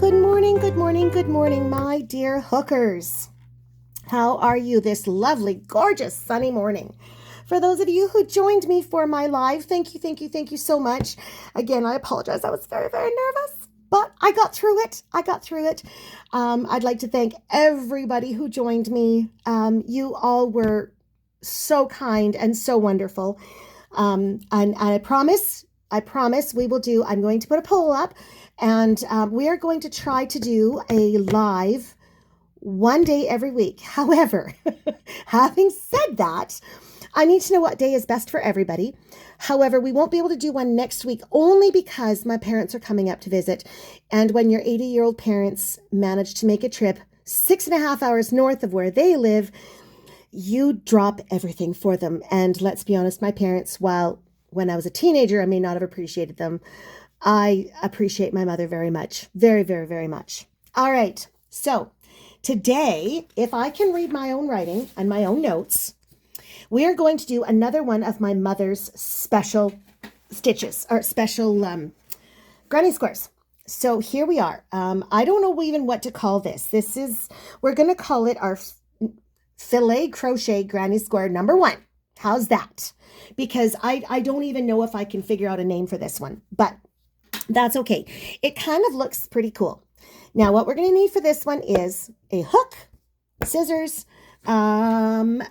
Good morning, good morning, good morning, my dear hookers. How are you this lovely, gorgeous, sunny morning? For those of you who joined me for my live, thank you so much. Again, I apologize. I was very, very nervous, but I got through it. I'd like to thank everybody who joined me. You all were so kind and so wonderful. And I promise we will do, I'm going to put a poll up, and we are going to try to do a live one day every week. However, having said that, I need to know what day is best for everybody. However, we won't be able to do one next week only because my parents are coming up to visit. And when your 80-year-old parents manage to make a trip 6.5 hours north of where they live, you drop everything for them. And let's be honest, my parents, while when I was a teenager, I may not have appreciated them, I appreciate my mother very much. Very, very, very much. All right. So today, if I can read my own writing and my own notes, we are going to do another one of my mother's special stitches, or special granny squares. So here we are. I don't know even what to call this. We're going to call it our fillet crochet granny square number 1. How's that? Because I don't even know if I can figure out a name for this one, but that's okay. It kind of looks pretty cool. Now, what we're going to need for this one is a hook, scissors, of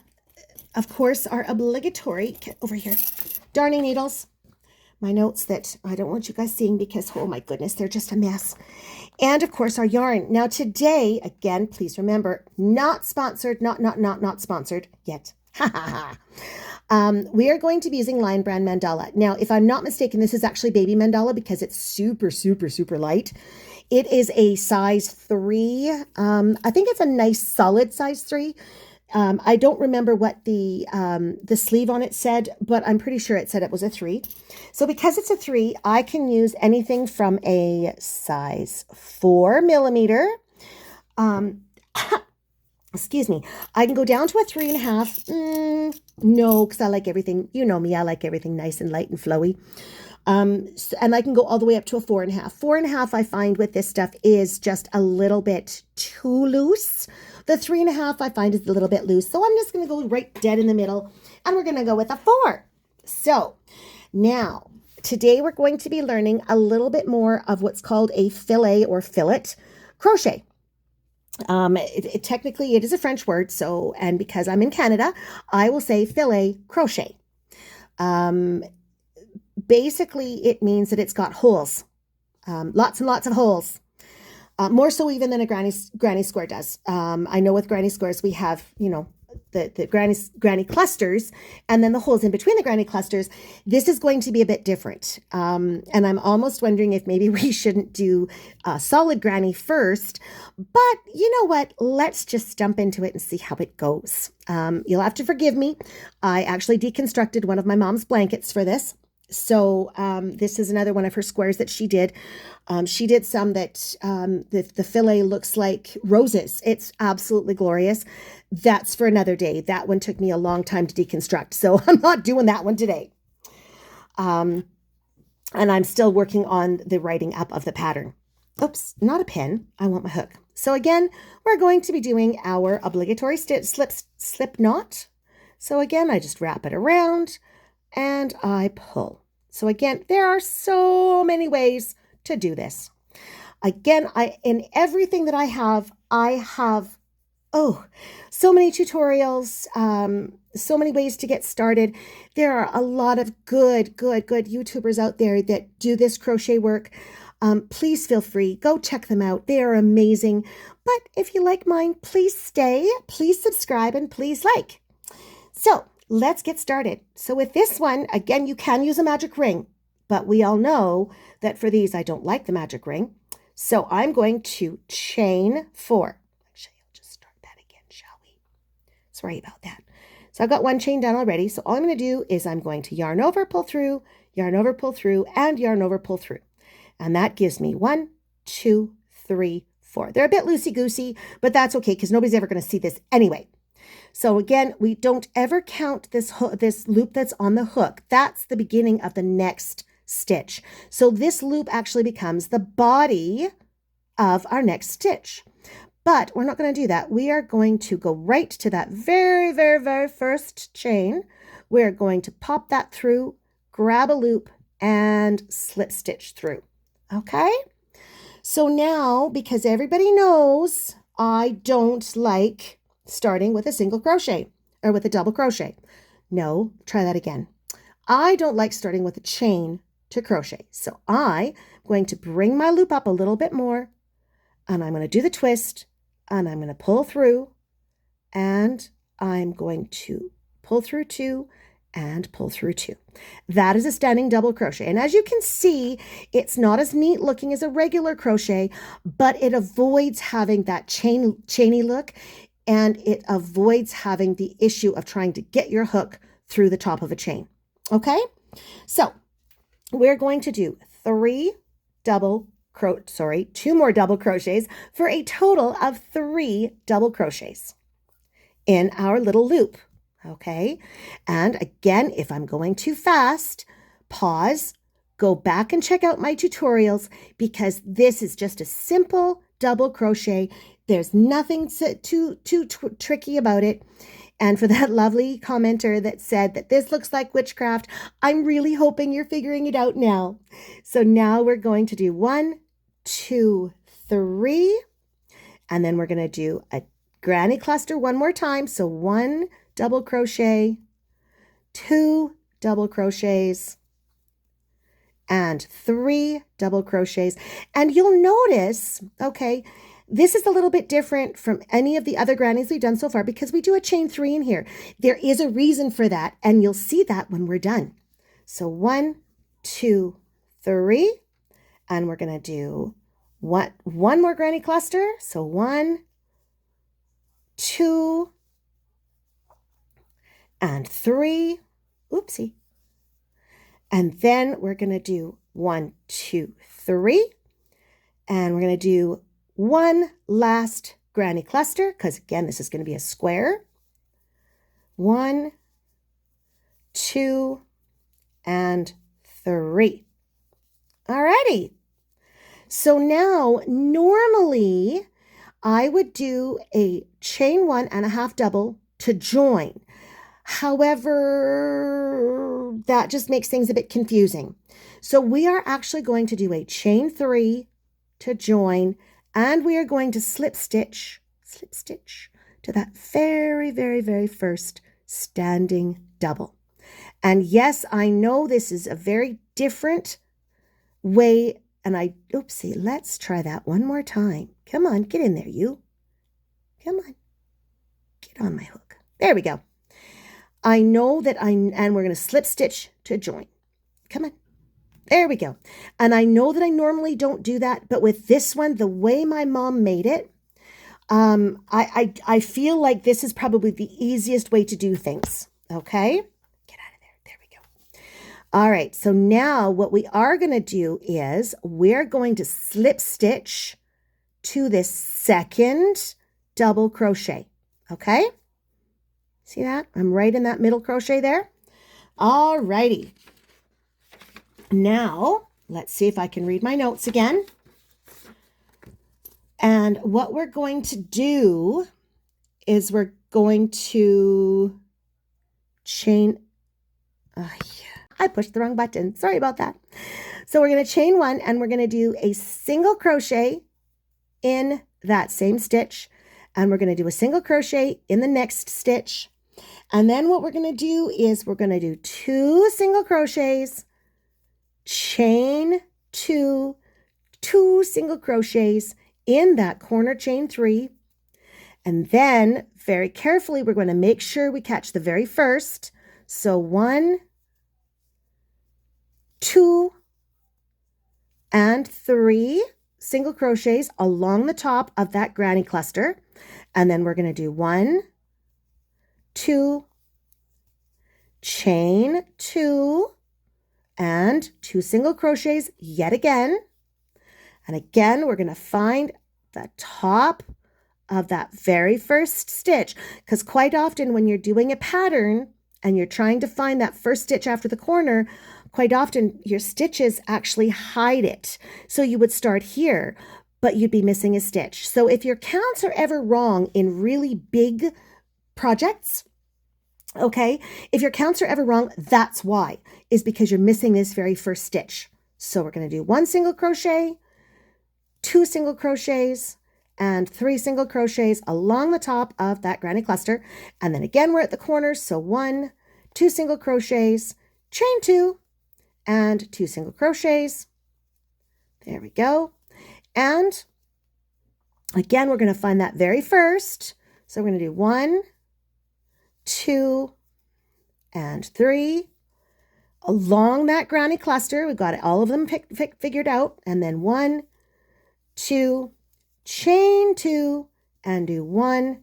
course, our obligatory, get over here, darning needles, my notes that I don't want you guys seeing because, oh my goodness, they're just a mess. And of course, our yarn. Now today, again, please remember, not sponsored, not sponsored yet. We are going to be using Lion Brand Mandala. Now, if I'm not mistaken, this is actually baby mandala because it's super, super, super light. It is a size 3. I think it's a nice solid size 3. I don't remember what the sleeve on it said, but I'm pretty sure it said it was a 3. So because it's a 3, I can use anything from a size 4 millimeter. Excuse me. I can go down to a 3.5. No, because I like everything. You know me. I like everything nice and light and flowy. And I can go all the way up to a 4.5. 4.5, I find with this stuff is just a little bit too loose. The 3.5 I find is a little bit loose. So I'm just going to go right dead in the middle, and we're going to go with a 4. So now today we're going to be learning a little bit more of what's called a fillet or fillet crochet. Technically it is a French word. So, and because I'm in Canada, I will say fillet crochet. Basically it means that it's got holes, lots and lots of holes. More so even than a granny square does. I know with granny squares, we have, the granny clusters and then the holes in between the granny clusters. This is going to be a bit different. And I'm almost wondering if maybe we shouldn't do a solid granny first, but you know what? Let's just jump into it and see how it goes. You'll have to forgive me. I actually deconstructed one of my mom's blankets for this. So this is another one of her squares that she did. She did some that the fillet looks like roses. It's absolutely glorious. That's for another day. That one took me a long time to deconstruct. So I'm not doing that one today. And I'm still working on the writing up of the pattern. Oops, not a pen. I want my hook. So again, we're going to be doing our obligatory slip knot. So again, I just wrap it around and I pull. So again, there are so many ways to do this. Again, in everything that I have, so many tutorials, so many ways to get started. There are a lot of good YouTubers out there that do this crochet work. Please feel free, go check them out. They are amazing. But if you like mine, please stay, please subscribe, and please like. So let's get started. So with this one, again, you can use a magic ring, but we all know that for these, I don't like the magic ring. So I'm going to chain 4. Actually, I'll just start that again, shall we? Sorry about that. So I've got one chain done already. So all I'm going to do is I'm going to yarn over, pull through, yarn over, pull through, and yarn over, pull through. And that gives me 1, 2, 3, 4. They're a bit loosey-goosey, but that's okay because nobody's ever going to see this anyway. So again, we don't ever count this loop that's on the hook. That's the beginning of the next stitch. So this loop actually becomes the body of our next stitch. But we're not going to do that. We are going to go right to that very, very, very first chain. We're going to pop that through, grab a loop, and slip stitch through. Okay? So now, because everybody knows I don't like starting with a single crochet or with a double crochet. No, try that again. I don't like starting with a chain to crochet. So I'm going to bring my loop up a little bit more, and I'm going to do the twist, and I'm going to pull through, and I'm going to pull through 2 and pull through 2. That is a standing double crochet. And as you can see, it's not as neat looking as a regular crochet, but it avoids having that chainy look, and it avoids having the issue of trying to get your hook through the top of a chain. Okay? So we're going to do 2 more double crochets for a total of 3 double crochets in our little loop. Okay, and again, if I'm going too fast, pause, go back and check out my tutorials, because this is just a simple double crochet. There's nothing too tricky about it. And for that lovely commenter that said that this looks like witchcraft, I'm really hoping you're figuring it out now. So now we're going to do 1, 2, 3, and then we're going to do a granny cluster one more time. So 1 double crochet, 2 double crochets, and 3 double crochets. And you'll notice, okay, this is a little bit different from any of the other grannies we've done so far, because we do a chain 3 in here. There is a reason for that, and you'll see that when we're done. So 1, 2, 3, and we're going to do one more granny cluster. So 1, 2, and 3, oopsie. And then we're going to do 1, 2, 3, and we're going to do one last granny cluster, because again, this is going to be a square. 1, 2, and 3. Alrighty. So now, normally, I would do a chain 1 and a half double to join. However, that just makes things a bit confusing. So we are actually going to do a chain 3 to join, and we are going to slip stitch to that very, very, very first standing double. And yes, I know this is a very different way, and oopsie, let's try that one more time. Come on, get in there, you. Come on, get on my hook. There we go. I know that and we're going to slip stitch to join. Come on. There we go. And I know that I normally don't do that, but with this one, the way my mom made it, I feel like this is probably the easiest way to do things. Okay? Get out of there. There we go. All right. So now what we are going to do is we're going to slip stitch to this second double crochet. Okay? See that? I'm right in that middle crochet there. All righty. Now, let's see if I can read my notes again. And what we're going to do is we're going to chain. I pushed the wrong button. Sorry about that. So we're going to chain 1, and we're going to do a single crochet in that same stitch. And we're going to do a single crochet in the next stitch. And then what we're going to do is we're going to do 2 single crochets, chain 2, 2 single crochets in that corner chain 3. And then very carefully, we're going to make sure we catch the very first. So 1, 2, and 3 single crochets along the top of that granny cluster. And then we're going to do 1, 2, chain 2, and 2 single crochets yet again. And again, we're going to find the top of that very first stitch, because quite often when you're doing a pattern and you're trying to find that first stitch after the corner, quite often your stitches actually hide it. So you would start here, but you'd be missing a stitch. So if your counts are ever wrong in really big projects, okay, if your counts are ever wrong, that's why, is because you're missing this very first stitch. So we're going to do 1 single crochet, 2 single crochets, and 3 single crochets along the top of that granny cluster. And then again, we're at the corners. So 1, 2 single crochets, chain 2, and 2 single crochets. There we go. And again, we're going to find that very first. So we're going to do 1, 2, and 3 along that granny cluster. We've got all of them figured out. And then 1, 2, chain 2, and do 1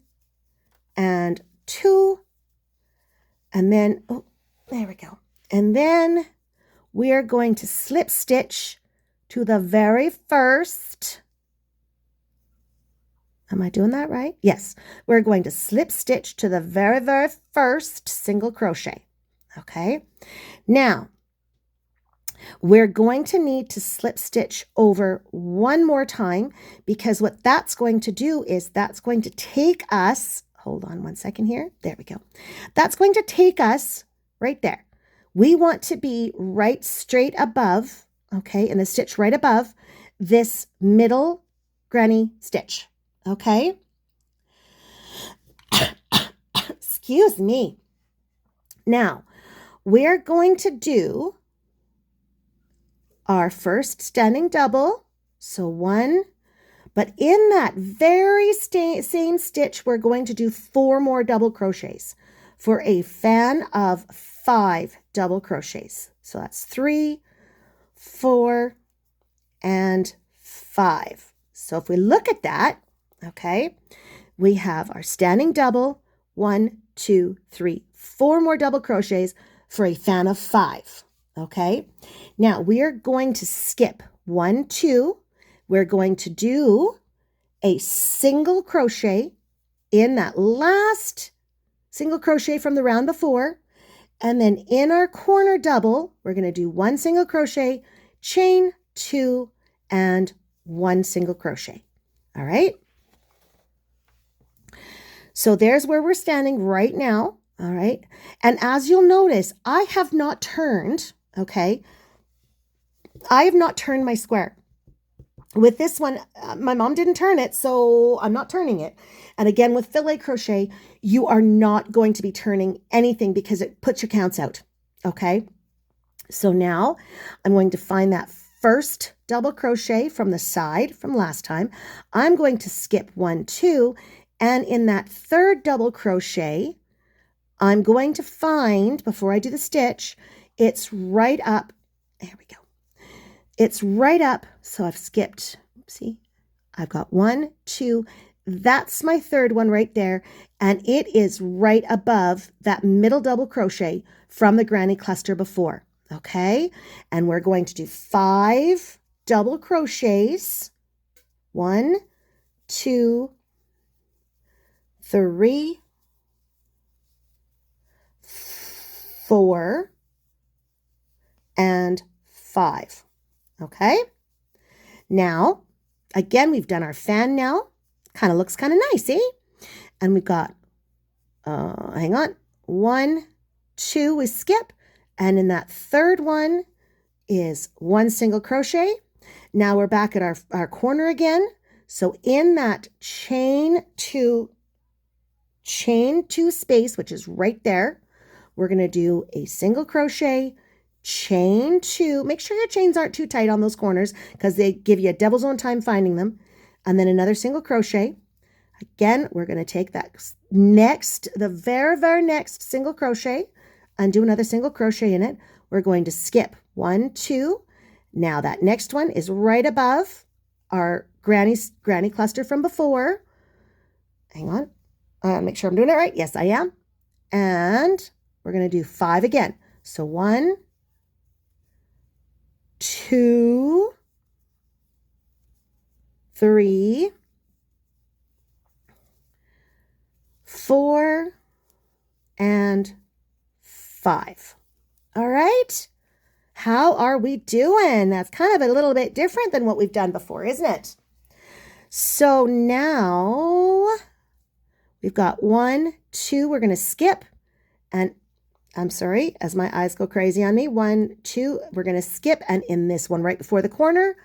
and 2. And then, oh, there we go. And then we are going to slip stitch to the very first. Am I doing that right? Yes. We're going to slip stitch to the very, very first single crochet. Okay. Now, we're going to need to slip stitch over one more time, because what that's going to do is that's going to take us, hold on one second here. There we go. That's going to take us right there. We want to be right straight above, okay, in the stitch right above this middle granny stitch. Okay. Excuse me. Now, we're going to do our first standing double. So 1, but in that very same stitch, we're going to do 4 more double crochets for a fan of 5 double crochets. So that's 3, 4, and 5. So if we look at that, okay, we have our standing double, 1, 2, 3, 4 more double crochets for a fan of 5. Okay, now we are going to skip 1, 2. We're going to do a single crochet in that last single crochet from the round before. And then in our corner double, we're going to do 1 single crochet, chain 2, and 1 single crochet. All right. So there's where we're standing right now. All right. And as you'll notice, I have not turned, okay, I have not turned my square. With this one, my mom didn't turn it, so I'm not turning it. And again, with fillet crochet, you are not going to be turning anything because it puts your counts out. Okay. So now I'm going to find that first double crochet from the side from last time. I'm going to skip 1, 2, and in that third double crochet, I'm going to find, before I do the stitch, it's right up. There we go. It's right up. So I've skipped, see, I've got 1, 2. That's my third one right there. And it is right above that middle double crochet from the granny cluster before. Okay. And we're going to do 5 double crochets. 1, 2, 3, 4, and 5. Okay. Now, again, we've done our fan now. Kind of looks kind of nice, eh? And we've got, hang on, 1, 2, we skip. And in that third one is 1 single crochet. Now we're back at our corner again. So in that chain 2 space, which is right there, we're going to do a single crochet, chain 2. Make sure your chains aren't too tight on those corners because they give you a devil's own time finding them. And then another single crochet. Again, we're going to take that the very, very next single crochet and do another single crochet in it. We're going to skip 1, 2. Now that next one is right above our granny cluster from before. Hang on. Make sure I'm doing it right. Yes, I am. And we're going to do 5 again. So 1, 2, 3, 4, and 5. All right. How are we doing? That's kind of a little bit different than what we've done before, isn't it? So now we've got 1, 2, we're going to skip, and I'm sorry, as my eyes go crazy on me, 1, 2, we're going to skip, and in this one right before the corner,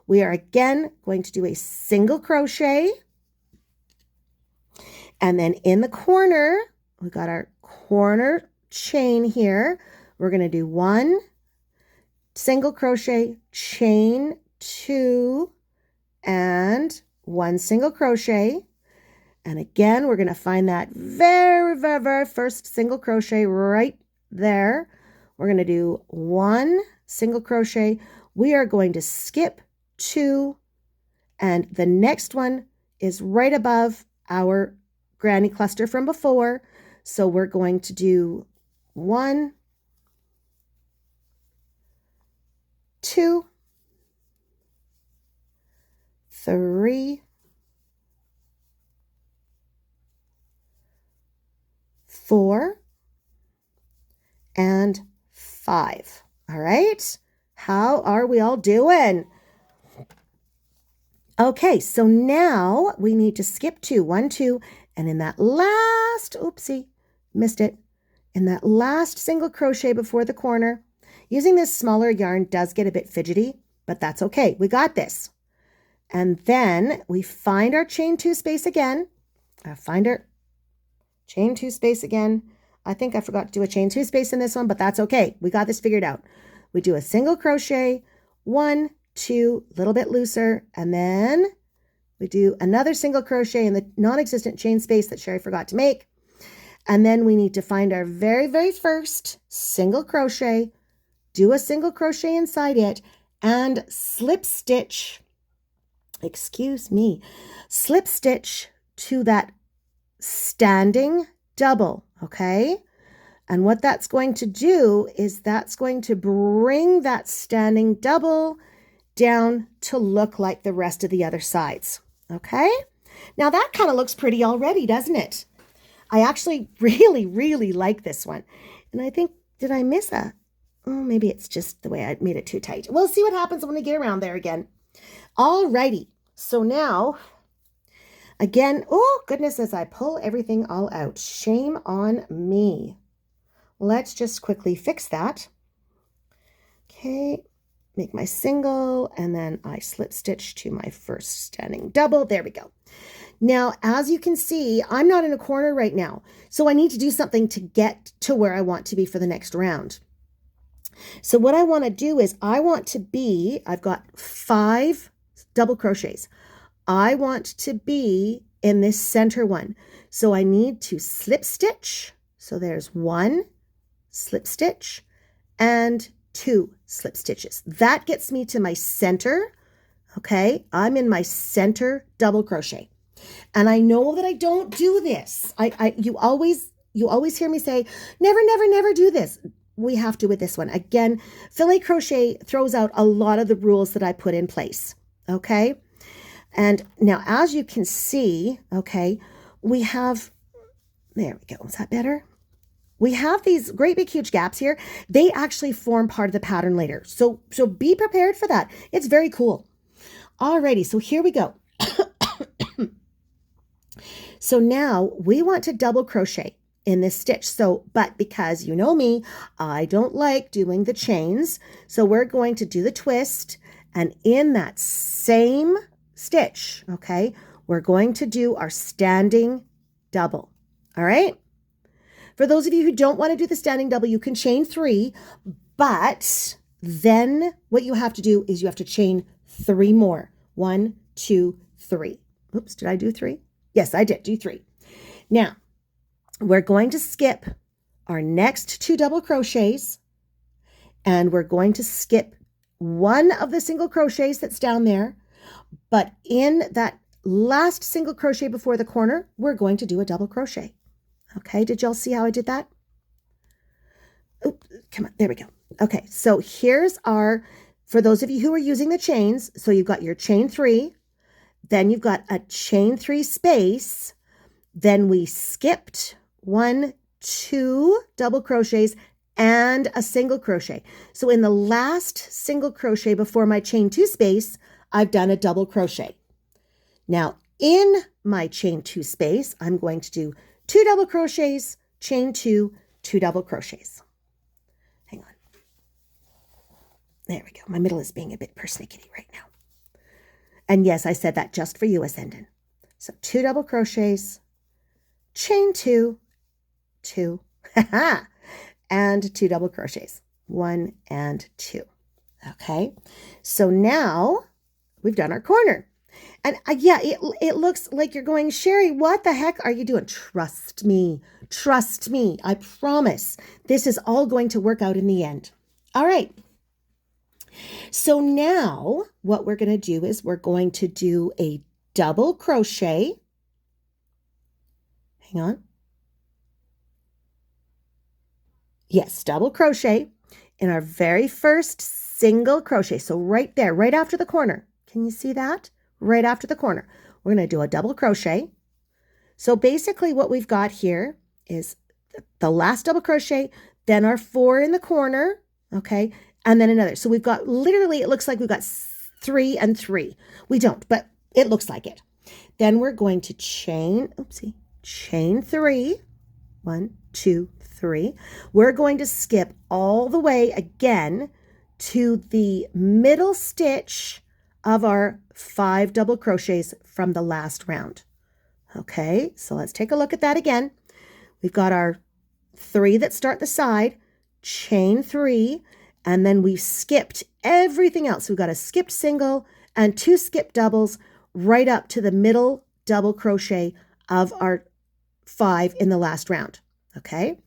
we are again going to do a single crochet, and then in the corner, we got our corner chain here. We're going to do 1 single crochet, chain 2, and 1 single crochet. And again, we're going to find that very first single crochet right there. We're going to do 1 single crochet. We are going to skip 2, and the next one is right above our granny cluster from before. So we're going to do 1, 2, 3, 4, and 5. All right. How are we all doing? Okay, so now we need to skip 2, 1, 2, and in that last, oopsie, missed it. In that last single crochet before the corner, using this smaller yarn does get a bit fidgety, but that's okay. We got this. And then we find our chain 2 space again. Find our chain 2 space again. I think I forgot to do a chain 2 space in this one, but that's okay. We got this figured out. We do a single crochet, 1, 2, a little bit looser, and then we do another single crochet in the non-existent chain space that Sherry forgot to make. And then we need to find our very first single crochet, do a single crochet inside it, and slip stitch, slip stitch to that standing double, okay? And what that's going to do is that's going to bring that standing double down to look like the rest of the other sides, okay? Now that kind of looks pretty already, doesn't it? I actually really like this one. And I think, did I miss a, oh, maybe it's just the way I made it too tight. We'll see what happens when we get around there again. Alrighty, so now, again, oh goodness, as I pull everything all out, shame on me. Let's just quickly fix that. Okay, make my single, and then I slip stitch to my first standing double. There we go. Now, as you can see, I'm not in a corner right now, so I need to do something to get to where I want to be for the next round. So what I want to do is I've got 5 double crochets. I want to be in this center one. So I need to slip stitch. So there's 1 slip stitch and 2 slip stitches. That gets me to my center. Okay, I'm in my center double crochet. And I know that I don't do this. You always hear me say, never do this. We have to with this one. Again, fillet crochet throws out a lot of the rules that I put in place. Okay. And now, as you can see, okay, we have, there we go. Is that better? We have these great big huge gaps here. They actually form part of the pattern later. So be prepared for that. It's very cool. Alrighty, so here we go. So now we want to double crochet in this stitch. So, but because you know me, I don't like doing the chains. So we're going to do the twist, and in that same stitch, okay, we're going to do our standing double. All right. For those of you who don't want to do the standing double, you can chain 3, but then what you have to do is you have to chain 3 more. 1, 2, 3. Oops, did I do 3? Yes, I did do 3. Now, we're going to skip our next 2 double crochets, and we're going to skip one of the single crochets that's down there, but in that last single crochet before the corner, we're going to do a double crochet. Okay, did y'all see how I did that? Oh, come on, there we go. Okay, so here's our, for those of you who are using the chains, so you've got your chain 3, then you've got a chain 3 space, then we skipped 1, 2 double crochets and a single crochet. So in the last single crochet before my chain 2 space, I've done a double crochet. Now in my chain 2 space, I'm going to do 2 double crochets, chain 2, 2 double crochets. Hang on. There we go. My middle is being a bit persnickety right now. And yes, I said that just for you, Ascendant. So 2 double crochets, chain 2, 2, and 2 double crochets, 1 and 2. Okay, so now we've done our corner. And yeah, it looks like you're going, Sherry, what the heck are you doing? Trust me. Trust me. I promise this is all going to work out in the end. All right. So now what we're going to do is we're going to do a double crochet. Hang on. Yes, double crochet in our very first single crochet. So right there, right after the corner. Can you see that? Right after the corner. We're going to do a double crochet. So basically what we've got here is the last double crochet, then our 4 in the corner, okay, and then another. So we've got literally, it looks like we've got 3 and 3. We don't, but it looks like it. Then we're going to chain 3, 1, 2, 3. We're going to skip all the way again to the middle stitch of our 5 double crochets from the last round. Okay, so let's take a look at that again. We've got our 3 that start the side, chain 3, and then we've skipped everything else. We've got a skipped single and 2 skipped doubles right up to the middle double crochet of our 5 in the last round. Okay,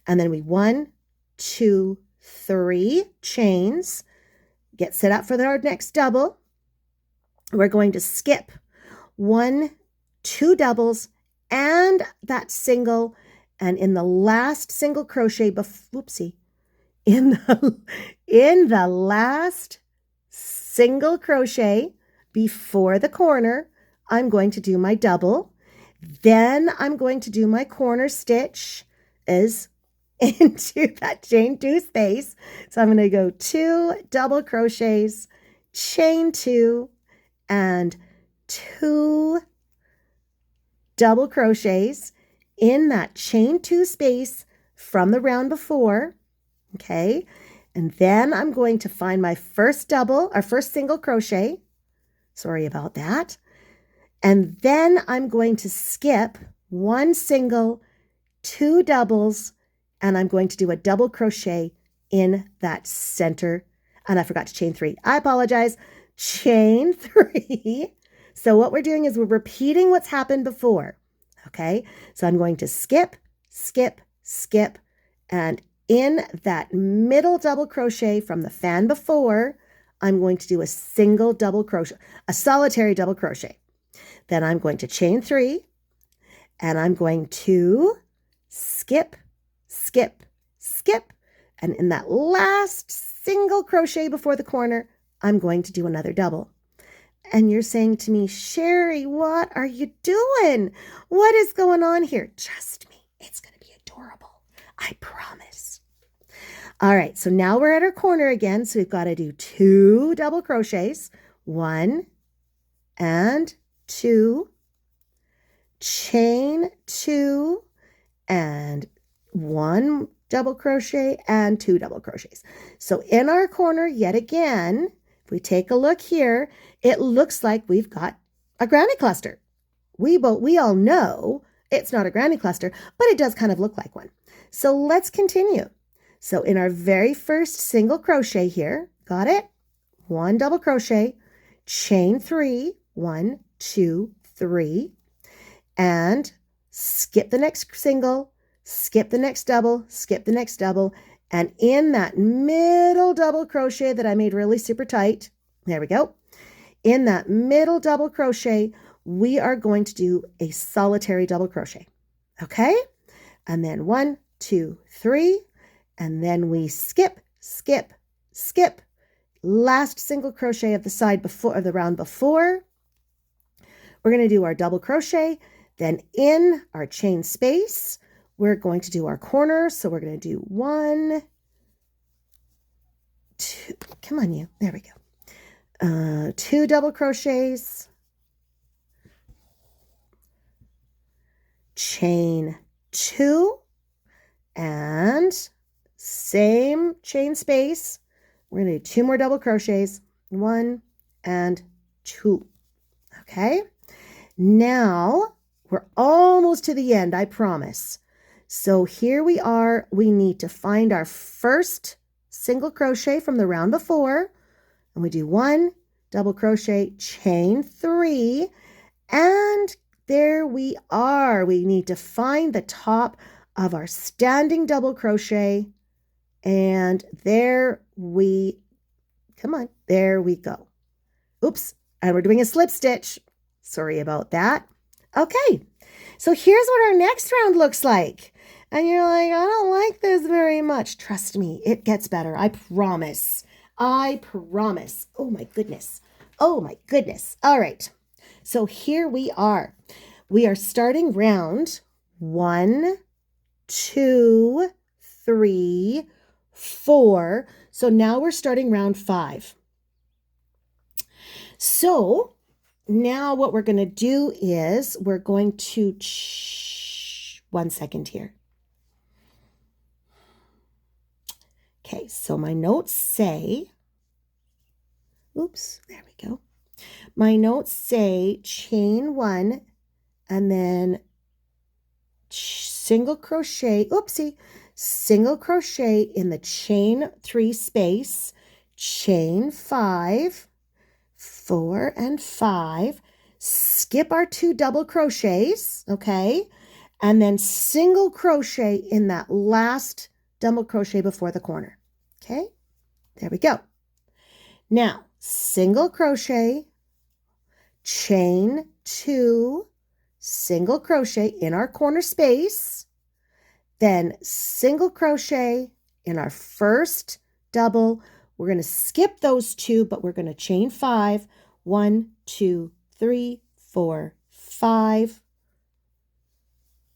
and then we 1, 2, 3 chains, get set up for our next double. We're going to skip 1, 2 doubles and that single, and in the last single crochet, in the last single crochet before the corner, I'm going to do my double. Then I'm going to do my corner stitch is into that chain 2 space. So I'm going to go 2 double crochets, chain 2, and 2 double crochets in that chain 2 space from the round before. Okay, and then I'm going to find my first single crochet. Sorry about that. And then I'm going to skip 1 single, 2 doubles, and I'm going to do a double crochet in that center. And I forgot to chain 3. I apologize. Chain 3. So what we're doing is we're repeating what's happened before. Okay, so I'm going to skip, skip, skip, and in that middle double crochet from the fan before, I'm going to do a single double crochet, a solitary double crochet. Then I'm going to chain 3, and I'm going to skip, skip, skip, and in that last single crochet before the corner, I'm going to do another double. And you're saying to me, Sherry, what are you doing? What is going on here? Trust me, it's going to be adorable. I promise. All right, so now we're at our corner again. So we've got to do 2 double crochets, 1 and 2, chain 2, and 1 double crochet and 2 double crochets. So in our corner, yet again, if we take a look here, it looks like we've got a granny cluster. We all know it's not a granny cluster, but it does kind of look like one. So let's continue. So in our very first single crochet here, got it? 1 double crochet, chain 3, 1, 2, 3, and skip the next single, skip the next double, skip the next double, and in that middle double crochet that I made really super tight, there we go. In that middle double crochet, we are going to do a solitary double crochet. Okay? And then 1, 2, 3, and then we skip, skip, skip. Last single crochet of the side before, of the round before. We're going to do our double crochet. Then in our chain space, we're going to do our corner. So we're going to do 1, 2, come on you, there we go. 2 double crochets, chain 2, and same chain space. We're going to do 2 more double crochets, 1 and 2. Okay, now we're almost to the end, I promise. So here we are. We need to find our first single crochet from the round before, and we do 1 double crochet, chain 3, and there we are. We need to find the top of our standing double crochet, and there we go. Oops, and we're doing a slip stitch. Sorry about that. Okay, so here's what our next round looks like. And you're like, I don't like this very much. Trust me, it gets better. I promise. I promise. Oh my goodness. Oh my goodness. All right. So here we are. We are starting round 1, 2, 3, 4. So now we're starting round 5. So now what we're going to do is we're going to, 1 second here. Okay, so my notes say, oops, there we go. My notes say chain 1 and then single crochet, oopsie, single crochet in the chain 3 space, chain 5, 4 and 5, skip our 2 double crochets, okay, and then single crochet in that last double crochet before the corner. Okay, there we go. Now, single crochet, chain 2, single crochet in our corner space, then single crochet in our first double. We're going to skip those 2, but we're going to chain 5. 1, 2, 3, 4, 5.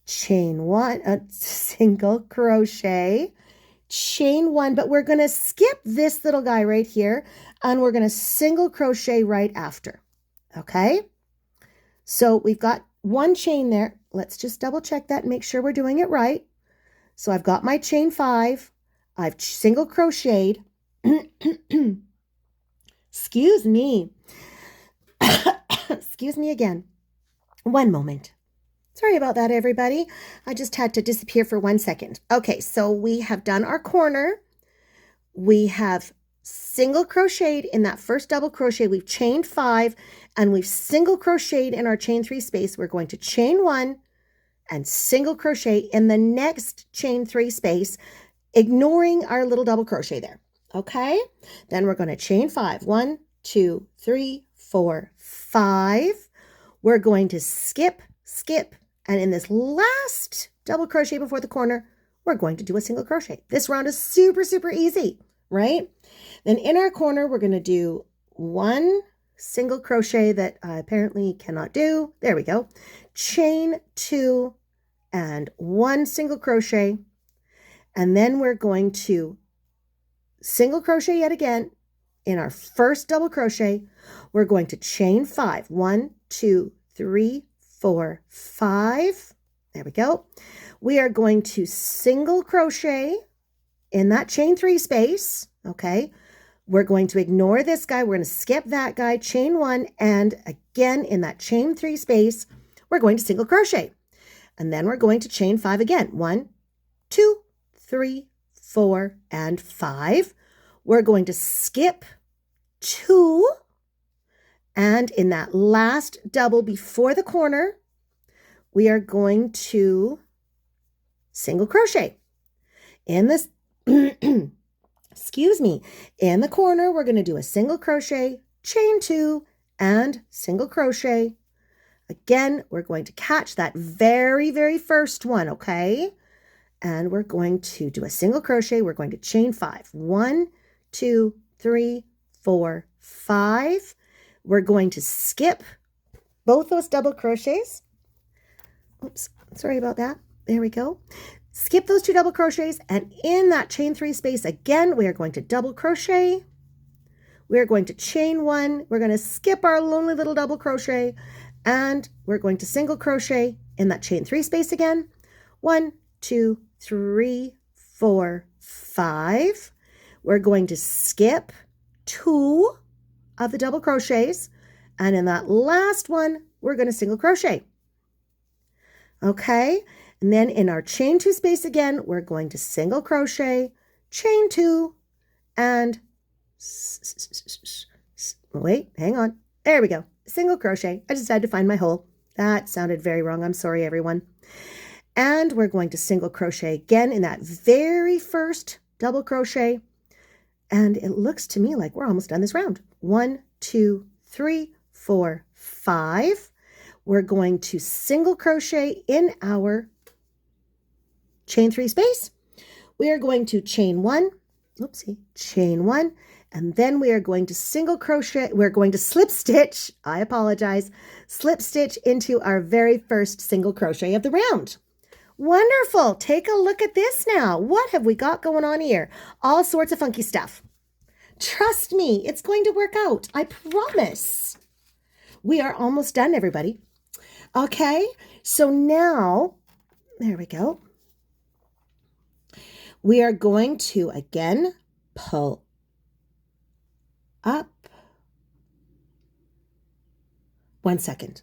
Chain 1, single crochet, chain 1, but we're going to skip this little guy right here, and we're going to single crochet right after. Okay, so we've got 1 chain there. Let's just double check that and make sure we're doing it right. So I've got my chain 5, I've single crocheted. Excuse me. Excuse me again. 1 moment. Sorry about that, everybody. I just had to disappear for 1 second. Okay, so we have done our corner. We have single crocheted in that first double crochet. We've chained 5 and we've single crocheted in our chain 3 space. We're going to chain 1 and single crochet in the next chain 3 space, ignoring our little double crochet there. Okay, then we're going to chain 5. 1, 2, 3, 4, 5. We're going to skip, and in this last double crochet before the corner, we're going to do a single crochet. This round is super, super easy, right? Then in our corner, we're going to do 1 single crochet that I apparently cannot do. There we go. Chain 2 and 1 single crochet. And then we're going to single crochet yet again in our first double crochet. We're going to chain 5. 1, 2, 3, 4, 5. There we go. We are going to single crochet in that chain 3 space. Okay. We're going to ignore this guy. We're going to skip that guy, chain 1, and again in that chain 3 space, we're going to single crochet. And then we're going to chain 5 again. 1, 2, 3, 4, and 5. We're going to skip 2. And in that last double before the corner, we are going to single crochet. In this, excuse me, in the corner, we're going to do a single crochet, chain 2, and single crochet. Again, we're going to catch that very, very first one, okay? And we're going to do a single crochet. We're going to chain 5. 1, 2, 3, 4, 5. We're going to skip both those double crochets. Oops, sorry about that. There we go. Skip those 2 double crochets, and in that chain 3 space, again, we are going to double crochet. We are going to chain 1. We're going to skip our lonely little double crochet, and we're going to single crochet in that chain 3 space again. 1, 2, 3, 4, 5. We're going to skip 2 of the double crochets, and in that last one, we're going to single crochet. Okay, and then in our chain 2 space again, we're going to single crochet, chain 2, and wait, hang on. There we go. Single crochet. I just had to find my hole. That sounded very wrong. I'm sorry, everyone. And we're going to single crochet again in that very first double crochet. And it looks to me like we're almost done this round. 1, 2, 3, 4, 5. We're going to single crochet in our chain 3 space. We are going to chain 1, chain 1, and then we are going to single crochet. We're going to slip stitch, I apologize, slip stitch into our very first single crochet of the round. Wonderful. Take a look at this now. What have we got going on here? All sorts of funky stuff. Trust me, it's going to work out. I promise. We are almost done, everybody. Okay, so now, there we go. We are going to, again, pull up. 1 second.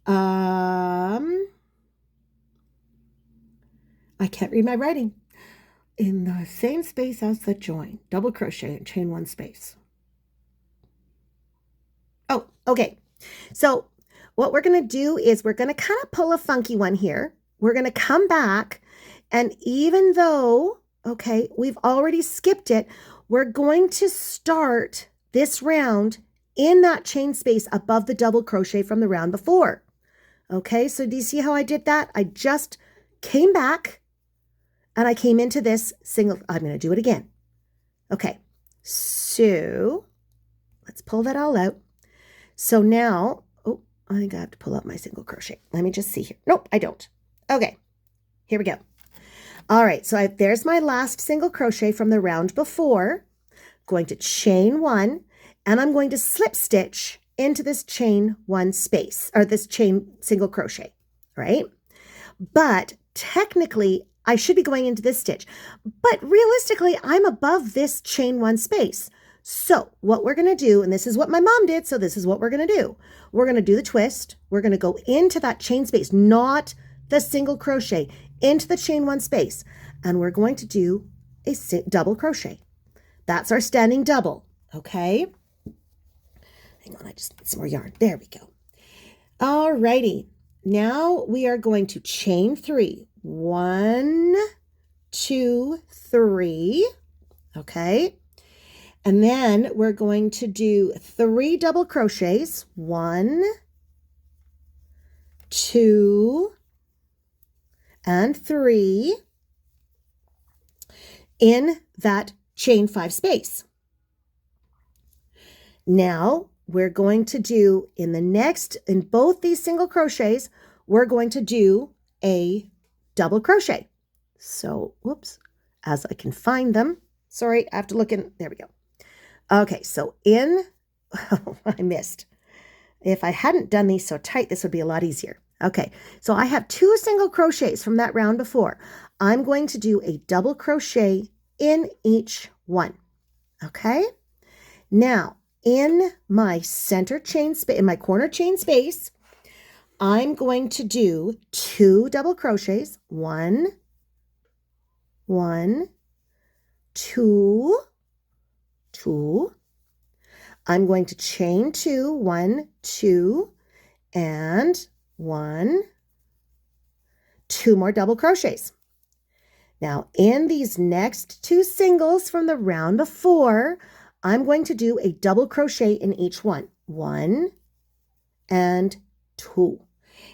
I can't read my writing. In the same space as the join, double crochet and chain 1 space. Oh, okay. So what we're going to do is we're going to kind of pull a funky one here. We're going to come back, and even though, okay, we've already skipped it, we're going to start this round in that chain space above the double crochet from the round before. Okay, so do you see how I did that? I just came back and I came into this single. I'm going to do it again. Okay, so let's pull that all out. So now, oh, I think I have to pull out my single crochet. Let me just see here. Nope, I don't. Okay, here we go. All right, so there's my last single crochet from the round before. Going to chain 1, and I'm going to slip stitch into this chain 1 space, or this chain single crochet, right? But technically, I should be going into this stitch, but realistically, I'm above this chain 1 space. So what we're going to do, and this is what my mom did, so this is what we're going to do. We're going to do the twist. We're going to go into that chain space, not the single crochet, into the chain 1 space, and we're going to do a double crochet. That's our standing double, okay? Hang on, I just need some more yarn. There we go. All righty. Now we are going to chain 3. 1, 2, 3, okay? And then we're going to do 3 double crochets. 1, 2, and 3 in that chain 5 space. Now we're going to do in both these single crochets, we're going to do a double crochet. So, whoops, as I can find them. Sorry, I have to look in. There we go. Okay, so I missed. If I hadn't done these so tight, this would be a lot easier. Okay, so I have 2 single crochets from that round before. I'm going to do a double crochet in each one. Okay, now in my center chain space, in my corner chain space, I'm going to do 2 double crochets. 1, 2, 2. I'm going to chain 2, 1, 2, and 1, 2 more double crochets. Now in these next 2 singles from the round before, I'm going to do a double crochet in each one. 1 and 2.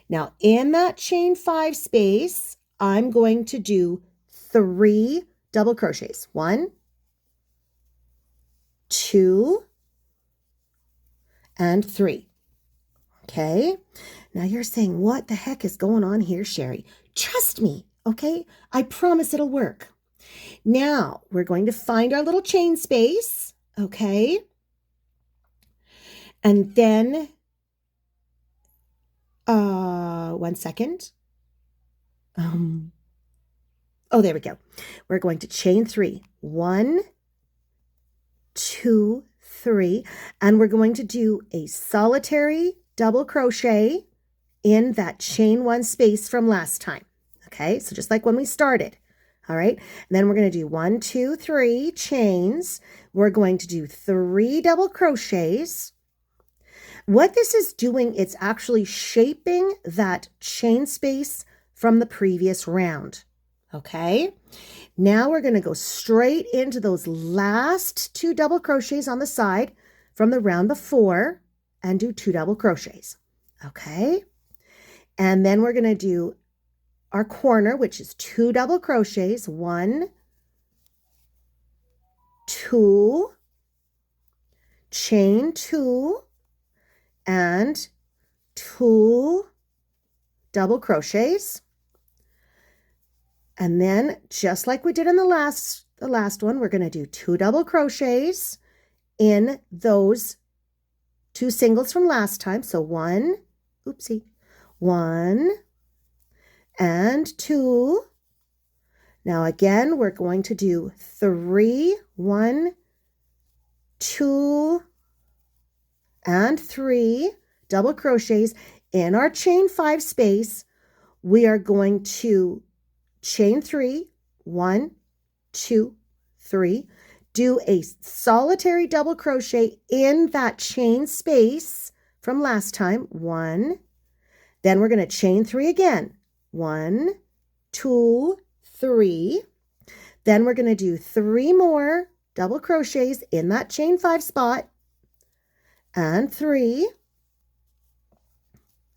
Now in that chain 5 space, I'm going to do 3 double crochets. 1, 2, and 3. Okay, now you're saying, what the heck is going on here, Sherry? Trust me, okay? I promise it'll work. Now we're going to find our little chain space, okay? And then One second. Oh, there we go. We're going to chain 3. 1, 2, 3, and we're going to do a solitary double crochet in that chain 1 space from last time. Okay, so just like when we started. All right, and then we're going to do 1, 2, 3 chains. We're going to do 3 double crochets. What this is doing, it's actually shaping that chain space from the previous round. Okay, now we're going to go straight into those last 2 double crochets on the side from the round before and do 2 double crochets. Okay, and then we're going to do our corner, which is 2 double crochets. 1, 2, chain 2, and 2 double crochets. And then just like we did in the last one, we're going to do 2 double crochets in those 2 singles from last time. So 1, 1 and 2. Now again, we're going to do 3, 1, 2, and 3 double crochets in our chain 5 space. We are going to chain 3, 1, 2, 3, do a solitary double crochet in that chain space from last time. 1, then we're going to chain 3 again. 1, 2, 3. Then we're going to do 3 more double crochets in that chain 5 spot, and 3.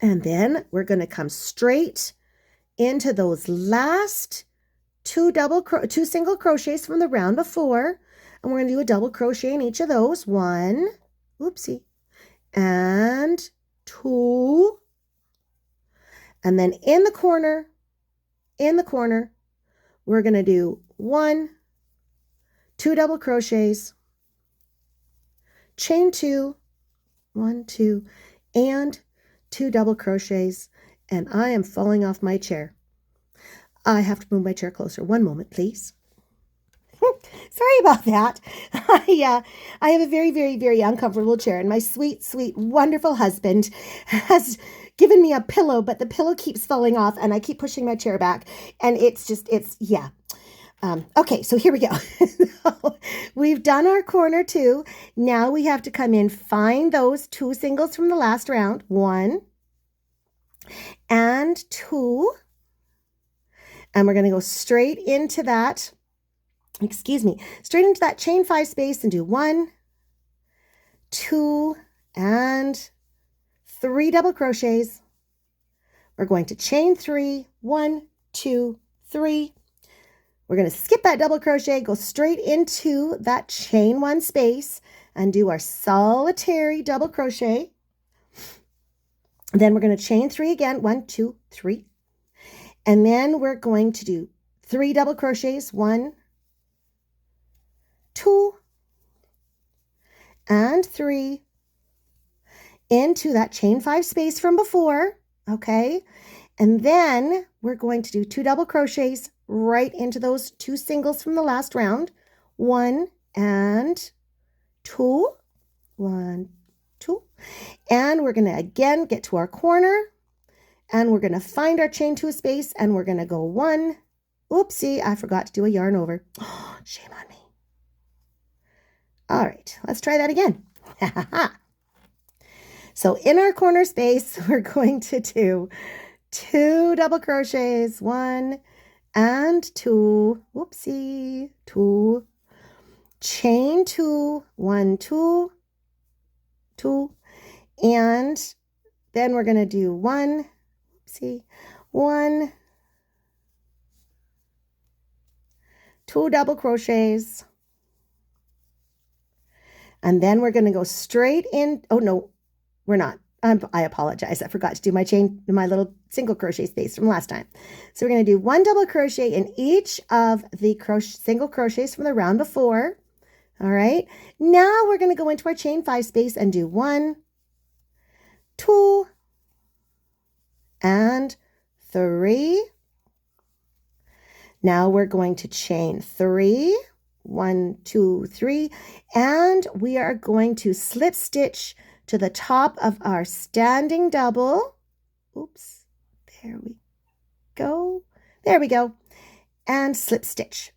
And then we're going to come straight into those last 2 single crochets from the round before, and we're going to do a double crochet in each of those. 1, and 2, and then in the corner, we're going to do 1, 2 double crochets, chain 2, 1, 2, and 2 double crochets. And I am falling off my chair. I have to move my chair closer. One moment, please. Sorry about that. I have a very, very, very uncomfortable chair, and my sweet, sweet, wonderful husband has given me a pillow, but the pillow keeps falling off, and I keep pushing my chair back, and yeah. Okay, so here we go. We've done our corner 2. Now we have to come in, find those 2 singles from the last round. 1 and 2. And we're going to go straight into that, straight into that chain 5 space and do 1, 2, and 3 double crochets. We're going to chain 3, 1, 2, 3. We're going to skip that double crochet, go straight into that chain 1 space and do our solitary double crochet. Then we're going to chain 3 again, 1, 2, 3. And then we're going to do 3 double crochets, 1, 2, and 3 into that chain 5 space from before, okay? And then we're going to do 2 double crochets right into those 2 singles from the last round. 1 and 2, 1, 2. And we're going to again get to our corner, and we're going to find our chain 2 space, and we're going to go 1. Oopsie, I forgot to do a yarn over. Oh, shame on me. All right, let's try that again. So in our corner space, we're going to do 2 double crochets, 1 and 2, whoopsie, 2, chain 2, 1, 2, 2, and then we're going to do 1, whoopsie, 1, 2 double crochets, and then we're going to go straight in. Oh no, we're not. I apologize. I forgot to do my little single crochet space from last time. So we're going to do 1 double crochet in each of the single crochets from the round before. All right. Now we're going to go into our chain 5 space and do 1, 2, and 3. Now we're going to chain 3, 1, 2, 3, and we are going to slip stitch to the top of our standing double. Oops, there we go. There we go. And slip stitch.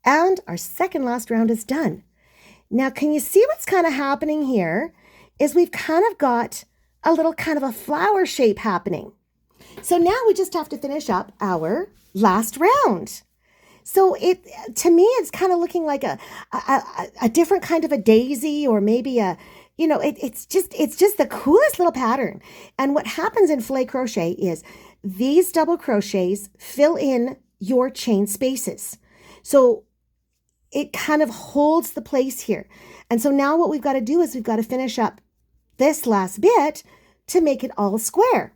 And our second last round is done. Now, can you see what's kind of happening here? Is we've kind of got a little kind of a flower shape happening. So now we just have to finish up our last round. So to me, it's kind of looking like a different kind of a daisy, or maybe it's just the coolest little pattern. And what happens in fillet crochet is these double crochets fill in your chain spaces. So it kind of holds the place here. And so now what we've got to do is we've got to finish up this last bit to make it all square.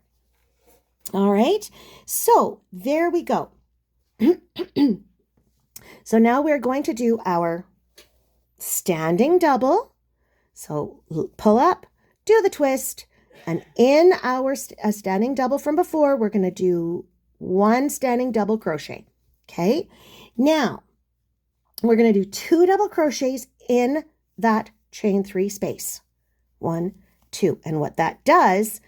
All right, so there we go. So now we're going to do our standing double. So pull up, do the twist, and in our standing double from before, we're going to do 1 standing double crochet. Okay, now we're going to do 2 double crochets in that chain 3 space. 1, 2, and what that does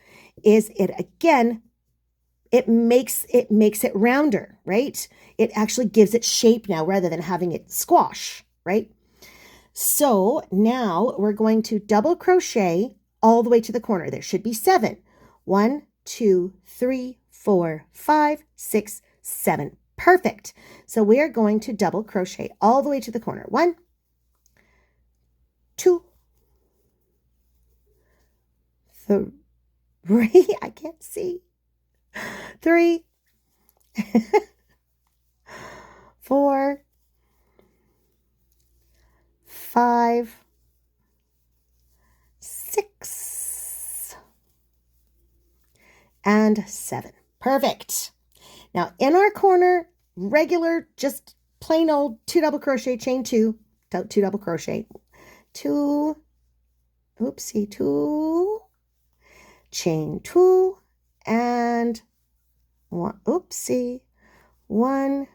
is it makes it rounder, right? It actually gives it shape now rather than having it squash, right? So now we're going to double crochet all the way to the corner. There should be 7. 1, 2, 3, 4, 5, 6, 7. Perfect. So we are going to double crochet all the way to the corner. 1, 2, 3. I can't see. 3, 4, 5, 6, and 7. Perfect. Now in our corner, regular, just plain old 2 double crochet, chain 2 double crochet, 2, oopsie, 2, chain 2, and 1, oopsie, 1.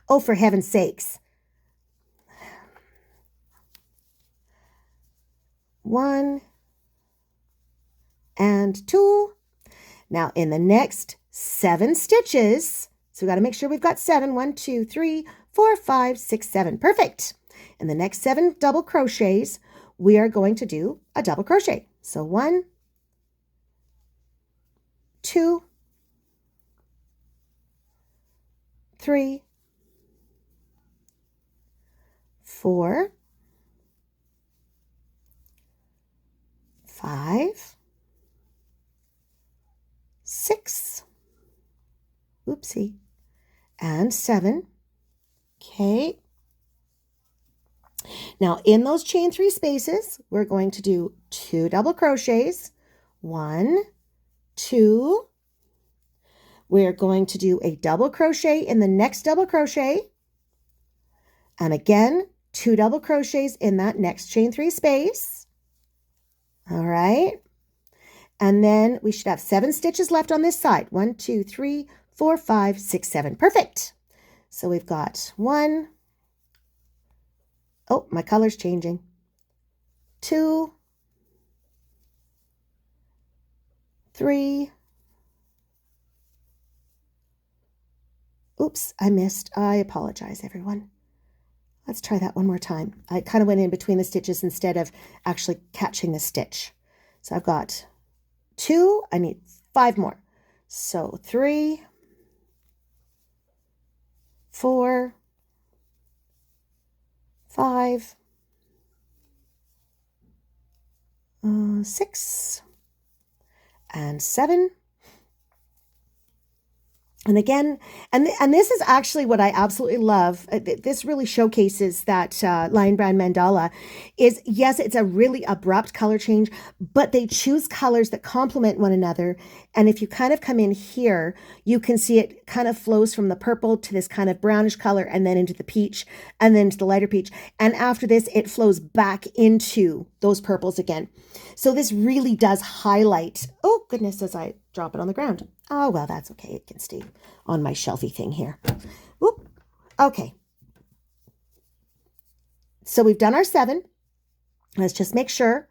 Oh, for heaven's sakes. 1 and 2. Now in the next 7 stitches, so we got to make sure we've got 7. 1, 2, 3, 4, 5, 6, 7. Perfect. In the next 7 double crochets, we are going to do a double crochet. So 1, 2, 3, 4, 5, 6, oopsie, and 7. Okay. Now in those chain 3 spaces, we're going to do 2 double crochets. 1, 2. We're going to do a double crochet in the next double crochet. And again, 2 double crochets in that next chain 3 space. All right. And then we should have 7 stitches left on this side. 1, 2, 3, 4, 5, 6, 7. Perfect. So we've got 1. Oh, my color's changing. 2, 3. Oops, I missed. I apologize, everyone. Let's try that one more time. I kind of went in between the stitches instead of actually catching the stitch. So I've got 2. I need 5 more. So 3, 4, 5, 6, and 7. And again, and this is actually what I absolutely love. This really showcases that Lion Brand mandala is, yes, it's a really abrupt color change, but they choose colors that complement one another. And if you kind of come in here, you can see it kind of flows from the purple to this kind of brownish color and then into the peach and then to the lighter peach. And after this, it flows back into those purples again. So this really does highlight, oh goodness, as I drop it on the ground. Oh, well, that's okay. It can stay on my shelfie thing here. Whoop. Okay. So we've done our 7. Let's just make sure.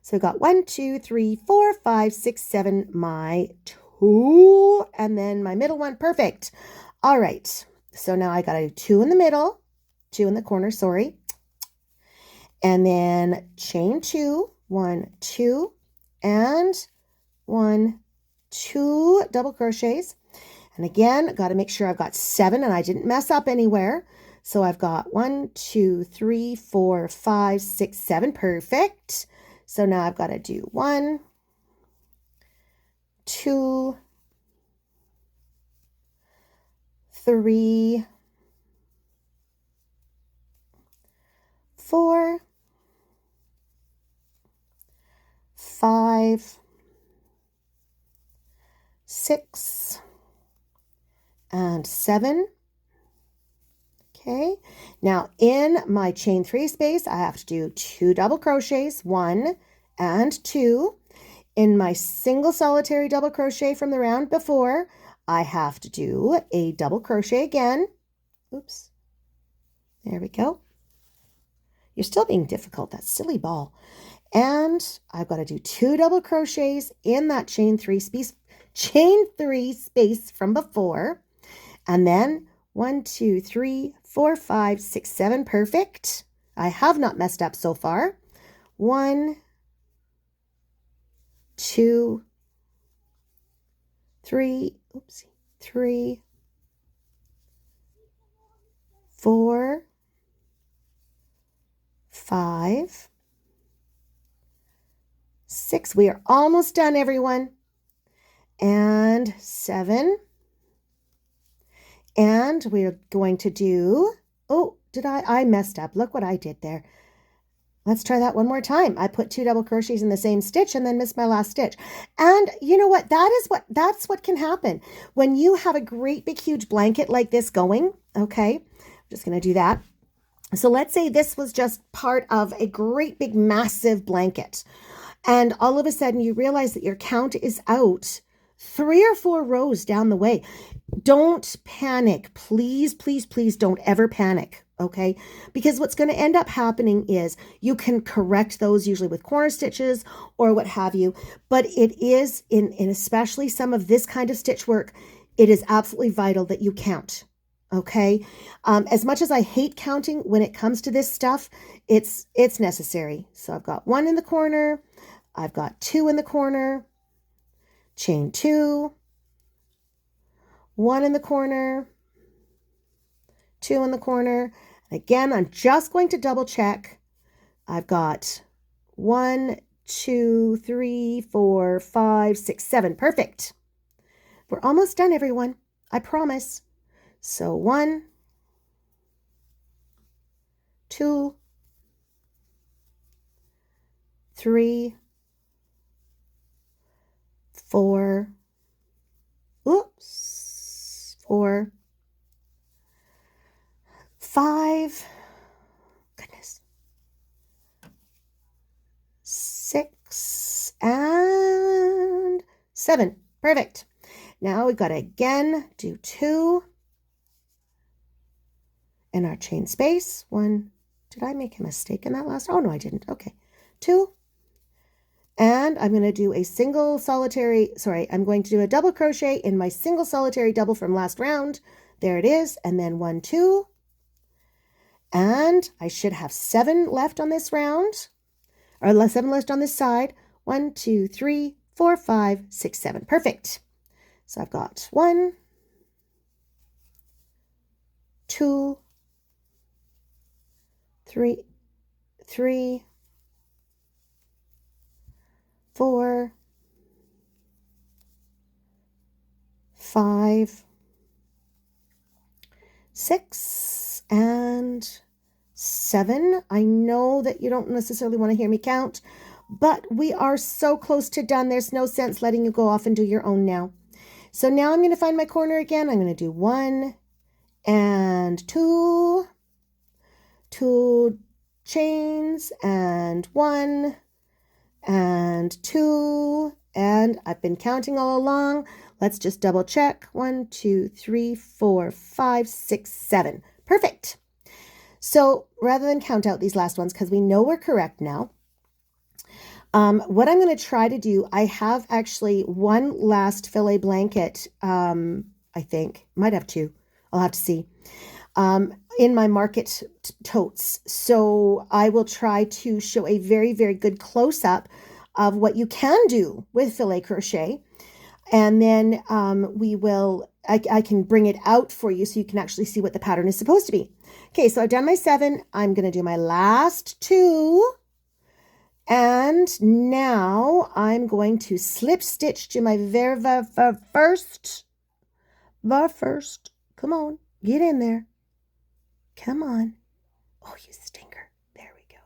So we've got 1, 2, 3, 4, 5, 6, 7, my 2, and then my middle one. Perfect. All right. So now I got a 2 in the middle, 2 in the corner, sorry. And then chain 2, 1, 2, and 1, 2 double crochets. And again, got to make sure I've got 7 and I didn't mess up anywhere. So I've got 1, 2, 3, 4, 5, 6, 7. Perfect. So now I've got to do 1, 2, 3, 4, 5, 6, and 7. Okay, now in my chain 3 space, I have to do 2 double crochets, 1 and 2. In my single solitary double crochet from the round before, I have to do a double crochet again. Oops, there we go. You're still being difficult, that silly ball. And I've got to do 2 double crochets in that chain 3 space from before. And then 1, 2, 3, 4, 5, 6, 7. Perfect. I have not messed up so far. 1, 2, 3, 3, 4, 5, 6. We are almost done, everyone. And 7. And we're going to do, oh, I messed up. Look what I did there. Let's try that one more time. I put 2 double crochets in the same stitch and then missed my last stitch. And you know what? That's what can happen when you have a great big huge blanket like this going. Okay, I'm just going to do that. So let's say this was just part of a great big massive blanket. And all of a sudden you realize that your count is out 3 or 4 rows down the way. Don't panic. Please, please, please don't ever panic. Okay, because what's going to end up happening is you can correct those usually with corner stitches or what have you. But it is in especially some of this kind of stitch work, it is absolutely vital that you count. Okay, as much as I hate counting when it comes to this stuff, it's necessary. So I've got 1 in the corner, I've got 2 in the corner, chain 2, 1 in the corner, 2 in the corner. Again, I'm just going to double check. I've got 1, 2, 3, 4, 5, 6, 7. Perfect. We're almost done, everyone. I promise. So 1, 2, 3, 4, 4, 5, goodness, 6, and 7. Perfect. Now we've got to again do 2 in our chain space. 1, did I make a mistake in that last? Oh, no, I didn't. Okay, 2. And I'm going to do a single solitary, I'm going to do a double crochet in my single solitary double from last round. There it is. And then 1, 2. And I should have 7 left on this round, or 7 left on this side. 1, 2, 3, 4, 5, 6, 7. Perfect. So I've got 1, 2, 3, 4, 5, 6, and 7. I know that you don't necessarily want to hear me count, but we are so close to done. There's no sense letting you go off and do your own now. So now I'm going to find my corner again. I'm going to do 1 and 2 chains, and 1 and 2, and I've been counting all along. Let's just double check. 1, 2, 3, 4, 5, 6, 7. Perfect. So rather than count out these last ones, because we know we're correct now, what I'm going to try to do, I have actually one last fillet blanket, I think, might have 2, I'll have to see, in my market totes. So I will try to show a very, very good close-up of what you can do with fillet crochet. And then I can bring it out for you so you can actually see what the pattern is supposed to be. Okay, so I've done my 7. I'm going to do my last 2. And now I'm going to slip stitch to my very first. Come on, get in there. Come on. Oh, you stinker. There we go.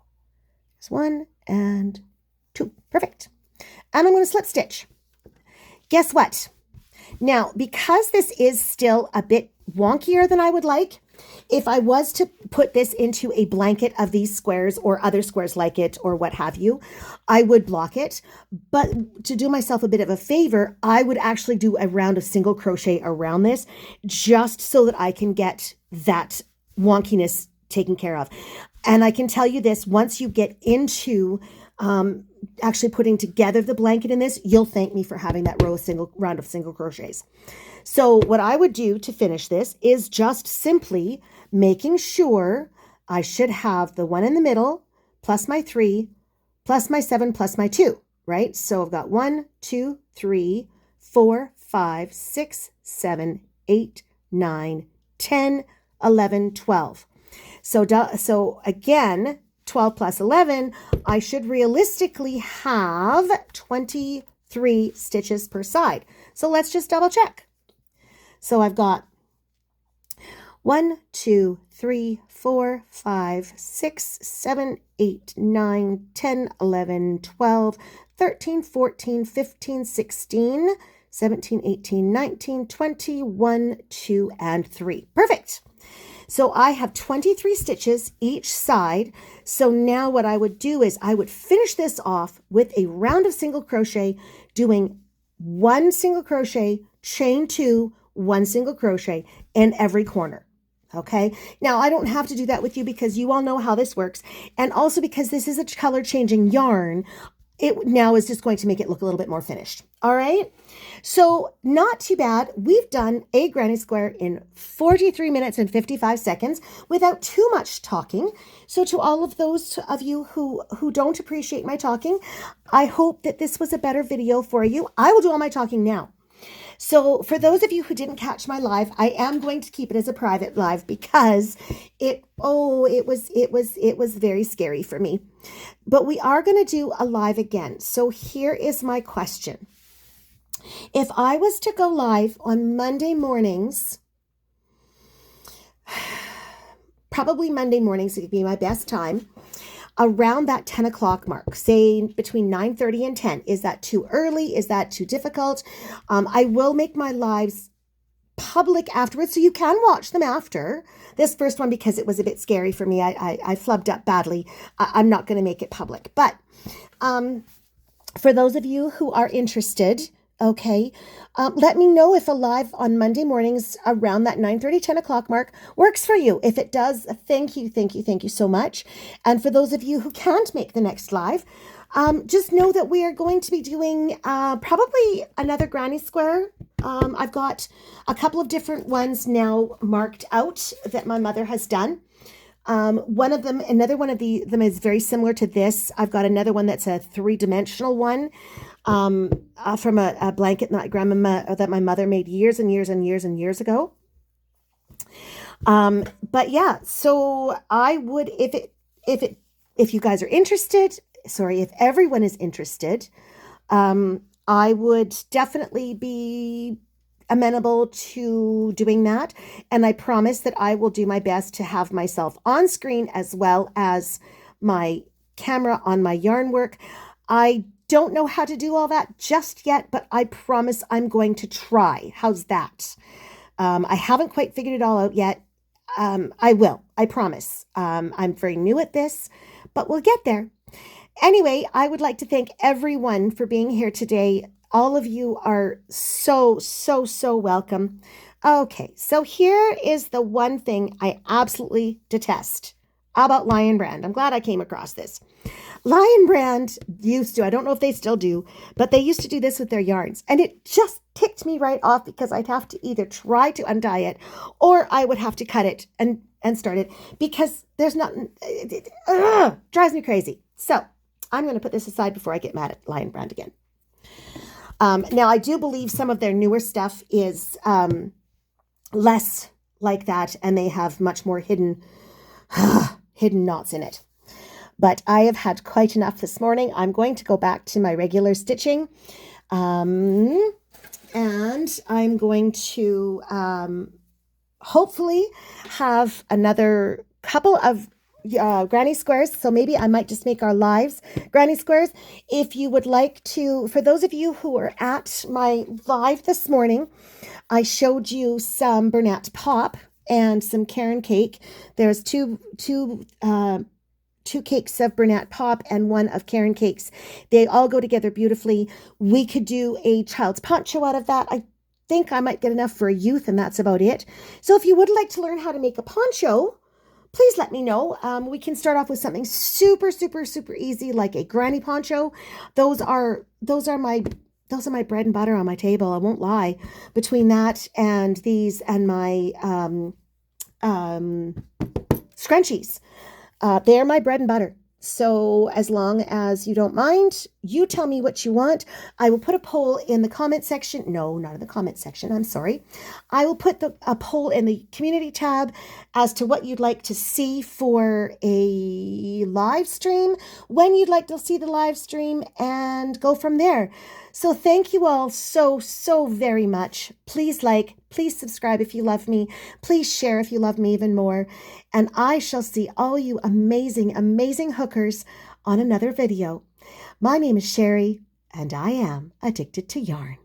There's 1 and 2. Perfect. And I'm going to slip stitch. Guess what? Now, because this is still a bit wonkier than I would like, if I was to put this into a blanket of these squares or other squares like it or what have you, I would block it. But to do myself a bit of a favor, I would actually do a round of single crochet around this just so that I can get that wonkiness taken care of. And I can tell you this, once you get into actually putting together the blanket in this, you'll thank me for having that round of single crochets. So what I would do to finish this is just simply making sure I should have the 1 in the middle plus my 3 plus my 7 plus my 2, right? So I've got 1, 2, 3, 4, 5, 6, 7, 8, 9, 10, 11, 12. So again, 12 plus 11, I should realistically have 23 stitches per side. So let's just double check. So I've got 1, 2, 3, 4, 5, 6, 7, 8, 9, 10, 11, 12, 13, 14, 15, 16, 17, 18, 19, 20, 1, 2, and 3. Perfect. So I have 23 stitches each side. So now what I would do is I would finish this off with a round of single crochet, doing 1 single crochet, chain 2, 1 single crochet in every corner. Okay. Now I don't have to do that with you because you all know how this works. And also because this is a color changing yarn, it now is just going to make it look a little bit more finished. All right. So not too bad. We've done a granny square in 43 minutes and 55 seconds without too much talking. So to all of those of you who don't appreciate my talking, I hope that this was a better video for you. I will do all my talking now. So for those of you who didn't catch my live, I am going to keep it as a private live because it was very scary for me. But we are going to do a live again. So here is my question. If I was to go live on Monday mornings, probably Monday mornings would be my best time, around that 10 o'clock mark, say between 9:30 and 10. Is that too early? Is that too difficult? I will make my lives public afterwards, so you can watch them after. This first one, because it was a bit scary for me, I flubbed up badly. I'm not going to make it public. But for those of you who are interested, okay, let me know if a live on Monday mornings around that 9:30, 10 o'clock mark works for you. If it does, thank you so much. And for those of you who can't make the next live, just know that we are going to be doing probably another granny square. I've got a couple of different ones now marked out that my mother has done. Another one of them is very similar to this. I've got another one that's a 3-dimensional one. From a blanket that my mother made years and years ago. But yeah, so I would, if you guys are interested, if everyone is interested, I would definitely be amenable to doing that. And I promise that I will do my best to have myself on screen as well as my camera on my yarn work. I don't know how to do all that just yet, but I promise I'm going to try. How's that? I haven't quite figured it all out yet. I will, I promise. I'm very new at this, but we'll get there. Anyway, I would like to thank everyone for being here today. All of you are so, so, so welcome. Okay, so here is the one thing I absolutely detest about Lion Brand. I'm glad I came across this. Lion Brand used to, I don't know if they still do, but they used to do this with their yarns. And it just ticked me right off because I'd have to either try to untie it or I would have to cut it and start it because there's nothing, it drives me crazy. So I'm going to put this aside before I get mad at Lion Brand again. Now, I do believe some of their newer stuff is less like that, and they have much more hidden knots in it. But I have had quite enough this morning. I'm going to go back to my regular stitching, and I'm going to hopefully have another couple of granny squares. So maybe I might just make our lives granny squares. If you would like to, for those of you who were at my live this morning, I showed you some Bernat Pop and some Caron cake. There's two cakes of Bernat Pop and one of Caron cakes. They all go together beautifully. We could do a child's poncho out of that. I think I might get enough for a youth, and that's about it. So if you would like to learn how to make a poncho, please let me know. We can start off with something super, super, super easy, like a granny poncho. Those are my bread and butter on my table. I won't lie. Between that and these and my scrunchies, they're my bread and butter. So as long as you don't mind, you tell me what you want. I will put a poll in the comment section. No, not in the comment section. I'm sorry. I will put a poll in the community tab as to what you'd like to see for a live stream, when you'd like to see the live stream, and go from there. So thank you all so, so very much. Please like, please subscribe if you love me. Please share if you love me even more. And I shall see all you amazing, amazing hookers on another video. My name is Sherry, and I am addicted to yarn.